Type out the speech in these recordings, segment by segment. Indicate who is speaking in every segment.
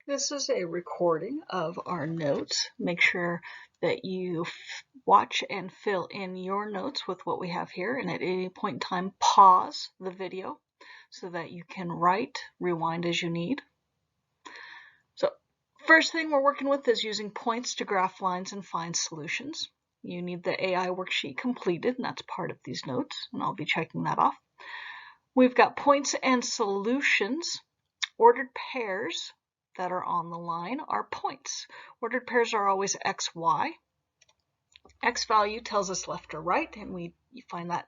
Speaker 1: This is a recording of our notes. Make sure that you watch and fill in your notes with what we have here, and at any point in time, pause the video so that you can write, rewind as you need. So, first thing we're working with is using points to graph lines and find solutions. You need the AI worksheet completed, and that's part of these notes, and I'll be checking that off. We've got points and solutions. Ordered pairs that are on the line are points. Ordered pairs are always x, y. X value tells us left or right, and we find that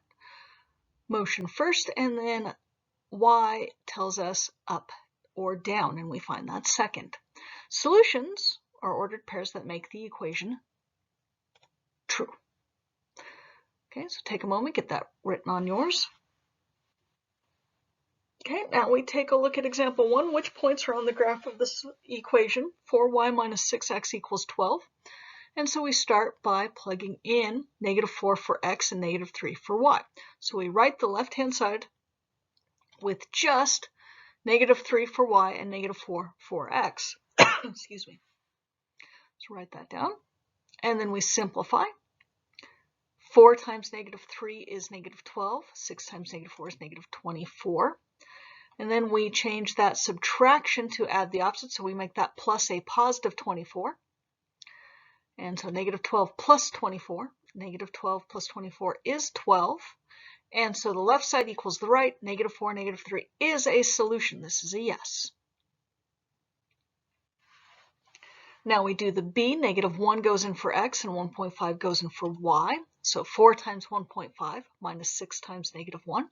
Speaker 1: motion first, and then y tells us up or down, and we find that second. Solutions are ordered pairs that make the equation true. Okay, so take a moment, get that written on yours. Okay, now we take a look at example 1. Which points are on the graph of this equation? 4y minus 6x equals 12. And so we start by plugging in -4 for x and -3 for y. So we write the left-hand side with just -3 for y and -4 for x. Excuse me. Let's write that down. And then we simplify. 4 times -3 is -12. 6 times -4 is -24. And then we change that subtraction to add the opposite, so we make that plus a positive 24. And so -12 plus 24, -12 plus 24 is 12. And so the left side equals the right, -4, -3 is a solution. This is a yes. Now we do the B, -1 goes in for x and 1.5 goes in for y. So 4 times 1.5 minus 6 times -1.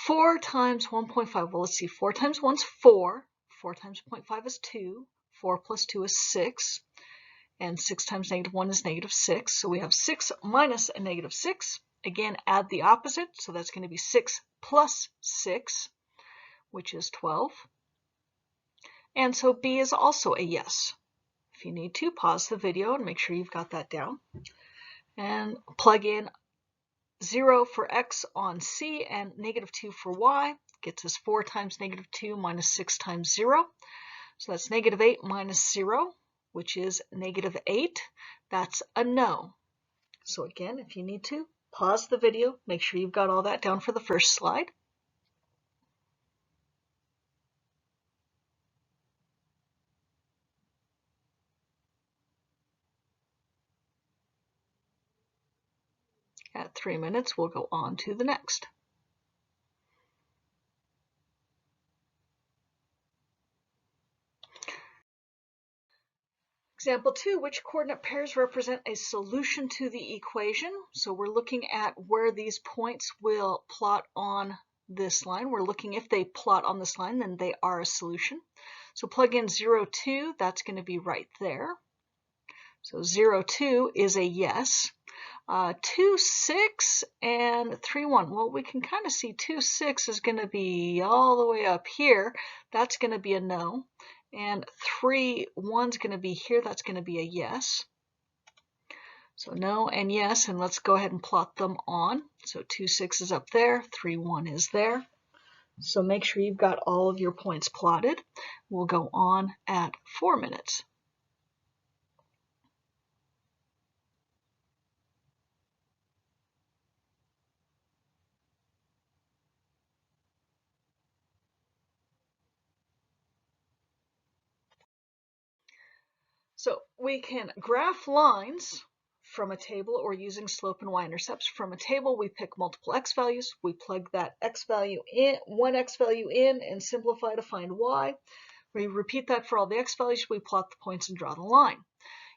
Speaker 1: 4 times 1.5, well, let's see, 4 times 1 is 4. 4 times 0.5 is 2. 4 plus 2 is 6. And 6 times -1 is -6. So we have 6 minus a -6. Again, add the opposite. So that's going to be 6 plus 6, which is 12. And so B is also a yes. If you need to, pause the video and make sure you've got that down. And plug in 0 for x on C and -2 for y. Gets us 4 times -2 minus 6 times 0. So that's -8 minus 0, which is -8. That's a no. So again, if you need to, pause the video, make sure you've got all that down for the first slide. At 3 minutes, we'll go on to the next. Example 2, which coordinate pairs represent a solution to the equation? So we're looking at where these points will plot on this line. We're looking if they plot on this line, then they are a solution. So plug in 0, 2, that's going to be right there. So 0, 2 is a yes. 2, 6, and 3, 1. Well, we can kind of see 2, 6 is going to be all the way up here. That's going to be a no. And 3, 1 is going to be here. That's going to be a yes. So no and yes, and let's go ahead and plot them on. So 2, 6 is up there. 3, 1 is there. So make sure you've got all of your points plotted. We'll go on at 4 minutes. So we can graph lines from a table or using slope and y-intercepts. From a table, we pick multiple x values. We plug that x value in, one x value in, and simplify to find y. We repeat that for all the x values. We plot the points and draw the line.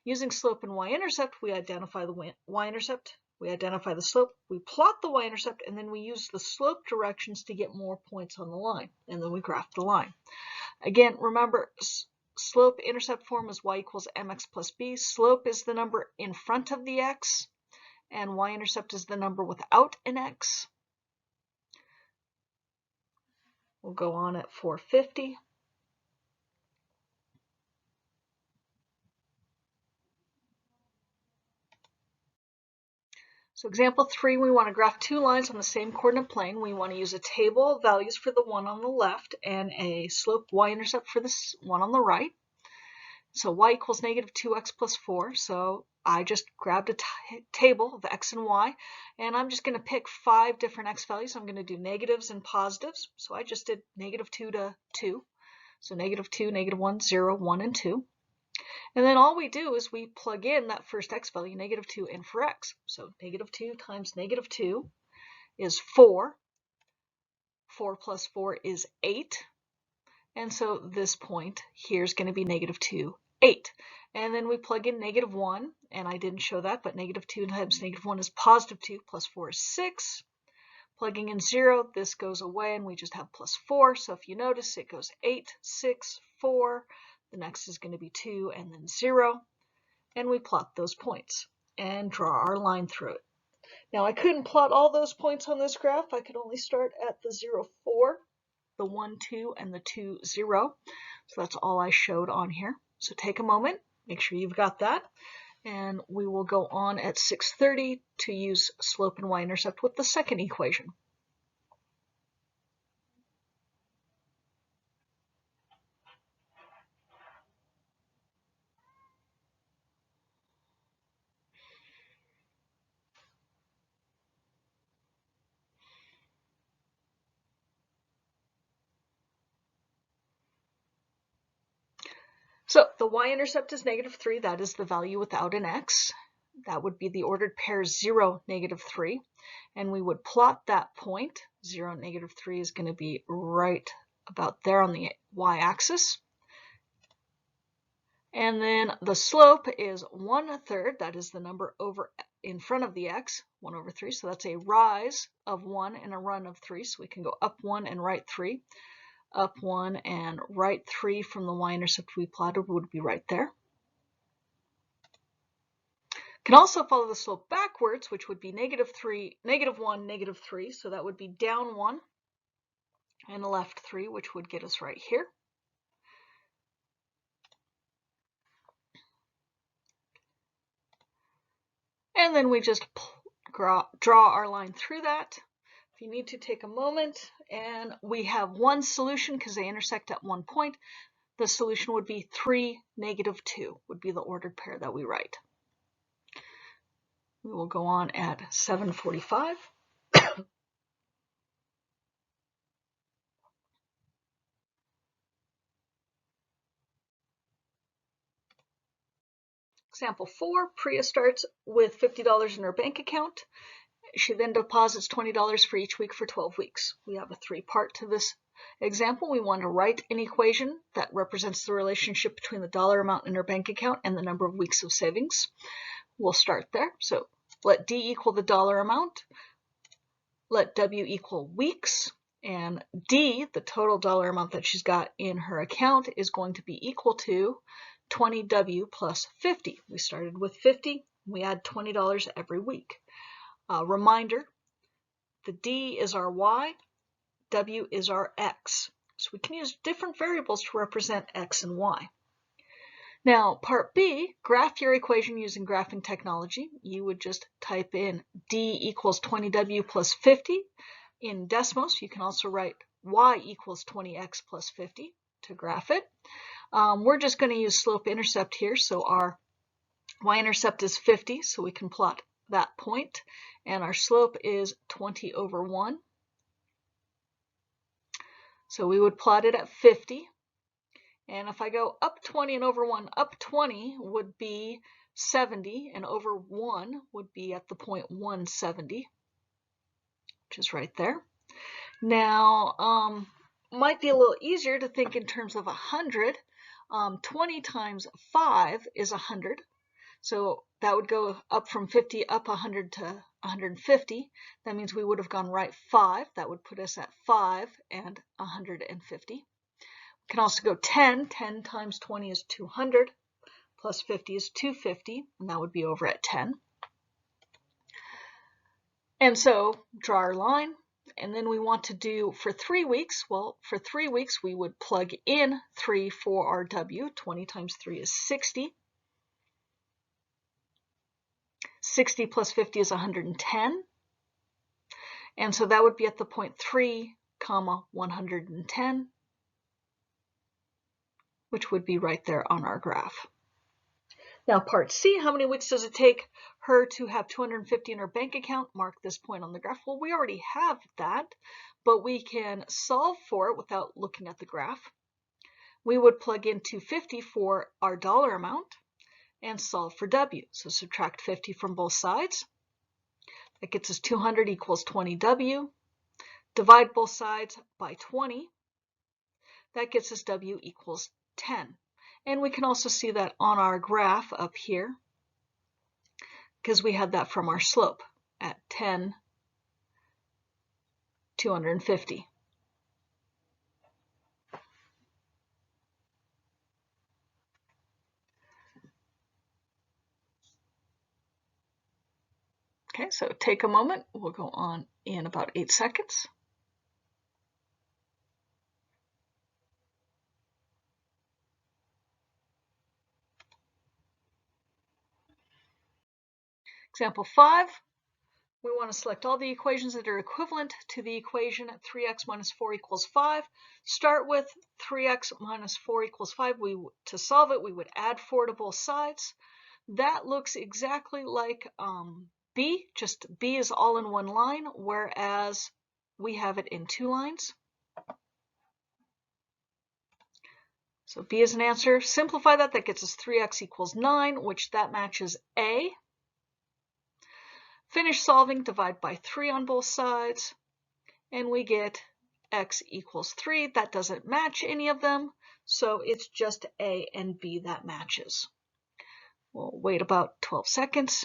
Speaker 1: Using slope and y-intercept, we identify the y-intercept. We identify the slope. We plot the y-intercept, and then we use the slope directions to get more points on the line. And then we graph the line. Again, remember, slope-intercept form is y equals mx plus b. Slope is the number in front of the x, and y-intercept is the number without an x. We'll go on at 450. So example 3, we want to graph two lines on the same coordinate plane. We want to use a table of values for the one on the left and a slope y-intercept for this one on the right. So y equals negative 2x plus 4. So I just grabbed a table of x and y, and I'm just going to pick 5 different x values. I'm going to do negatives and positives. So I just did negative 2 to 2. So negative 2, negative 1, 0, 1, and 2. And then all we do is we plug in that first x value, negative 2, in for x. So negative 2 times negative 2 is 4. 4 plus 4 is 8. And so this point here is going to be negative 2, 8. And then we plug in negative 1, and I didn't show that, but negative 2 times negative 1 is positive 2, plus 4 is 6. Plugging in 0, this goes away, and we just have plus 4. So if you notice, it goes 8, 6, 4. The next is going to be 2 and then 0. And we plot those points and draw our line through it. Now I couldn't plot all those points on this graph. I could only start at the 0, 4, the 1, 2, and the 2, 0. So that's all I showed on here. So take a moment, make sure you've got that. And we will go on at 6:30 to use slope and y-intercept with the second equation. So the y-intercept is negative 3. That is the value without an x. That would be the ordered pair 0, negative 3. And we would plot that point. 0, negative 3 is going to be right about there on the y-axis. And then the slope is 1/3. That is the number over in front of the x, 1 over 3. So that's a rise of 1 and a run of 3. So we can go up 1 and right 3. Up 1 and right 3 from the y-intercept we plotted would be right there. Can also follow the slope backwards, which would be negative 3, negative 1, negative 3. So that would be down 1 and left 3, which would get us right here. And then we just draw our line through that. If you need to, take a moment. And we have one solution because they intersect at one point. The solution would be 3, negative 2 would be the ordered pair that we write. We will go on at 7:45. Example 4, Priya starts with $50 in her bank account. She then deposits $20 for each week for 12 weeks. We have a 3-part to this example. We want to write an equation that represents the relationship between the dollar amount in her bank account and the number of weeks of savings. We'll start there. So let D equal the dollar amount. Let W equal weeks. And D, the total dollar amount that she's got in her account, is going to be equal to 20W plus 50. We started with 50. We add $20 every week. Reminder, the D is our Y, W is our X. So we can use different variables to represent X and Y. Now, part B, graph your equation using graphing technology. You would just type in D equals 20W plus 50 in Desmos. You can also write Y equals 20X plus 50 to graph it. We're just going to use slope-intercept here. So our y-intercept is 50, so we can plot that point. And our slope is 20 over 1. So we would plot it at 50. And if I go up 20 and over 1, up 20 would be 70, and over 1 would be at the point 170, which is right there. Now, might be a little easier to think in terms of 100. 20 times 5 is 100. So that would go up from 50 up 100 to 150. That means we would have gone right 5. That would put us at 5 and 150. We can also go 10. 10 times 20 is 200. Plus 50 is 250. And that would be over at 10. And so draw our line. And then we want to do for 3 weeks. Well, for 3 weeks, we would plug in 3 for our W. 20 times 3 is 60. 60 plus 50 is 110. And so that would be at the point 3, 110, which would be right there on our graph. Now part C, how many weeks does it take her to have 250 in her bank account? Mark this point on the graph. Well, we already have that, but we can solve for it without looking at the graph. We would plug in 250 for our dollar amount and solve for W. So subtract 50 from both sides. That gets us 200 equals 20W. Divide both sides by 20. That gets us W equals 10. And we can also see that on our graph up here, because we had that from our slope at 10, 250. Okay, so take a moment. We'll go on in about 8 seconds. Example 5, we want to select all the equations that are equivalent to the equation 3x minus 4 equals 5. Start with 3x minus 4 equals 5. To solve it, we would add 4 to both sides. That looks exactly like B, just B is all in one line, whereas we have it in 2 lines. So B is an answer. Simplify that, that gets us 3x equals 9, which that matches A. Finish solving, divide by 3 on both sides, and we get x equals 3. That doesn't match any of them, so it's just A and B that matches. We'll wait about 12 seconds.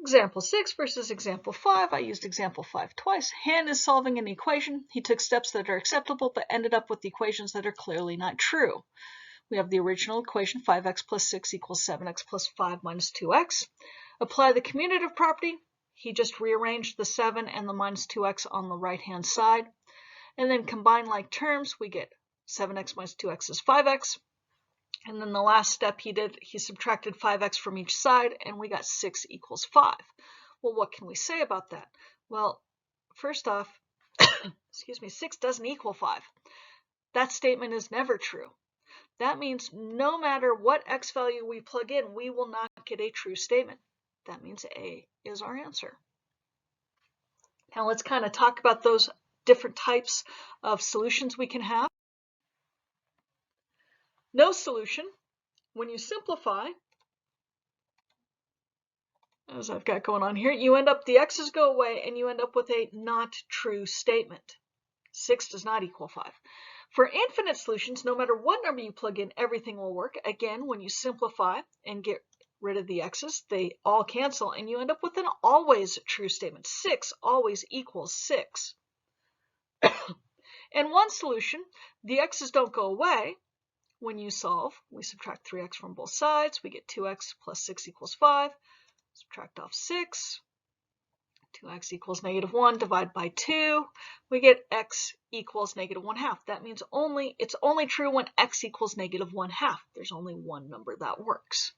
Speaker 1: Example 6 versus example 5. I used example 5 twice. Han is solving an equation. He took steps that are acceptable, but ended up with equations that are clearly not true. We have the original equation, 5x plus 6 equals 7x plus 5 minus 2x. Apply the commutative property. He just rearranged the 7 and the minus 2x on the right-hand side. And then combine like terms, we get 7x minus 2x is 5x. And then the last step he did, he subtracted 5x from each side, and we got 6 equals 5. Well, what can we say about that? Well, first off, excuse me, 6 doesn't equal 5. That statement is never true. That means no matter what x value we plug in, we will not get a true statement. That means A is our answer. Now let's kind of talk about those different types of solutions we can have. No solution. When you simplify, as I've got going on here, you end up, the x's go away and you end up with a not true statement. 6 does not equal 5. For infinite solutions, no matter what number you plug in, everything will work. Again, when you simplify and get rid of the x's, they all cancel and you end up with an always true statement. 6 always equals 6. In one solution, the x's don't go away. When you solve, we subtract 3x from both sides. We get 2x plus 6 equals 5. Subtract off 6. 2x equals negative 1. Divide by 2. We get x equals negative 1/2. That means it's only true when x equals negative 1/2. There's only one number that works.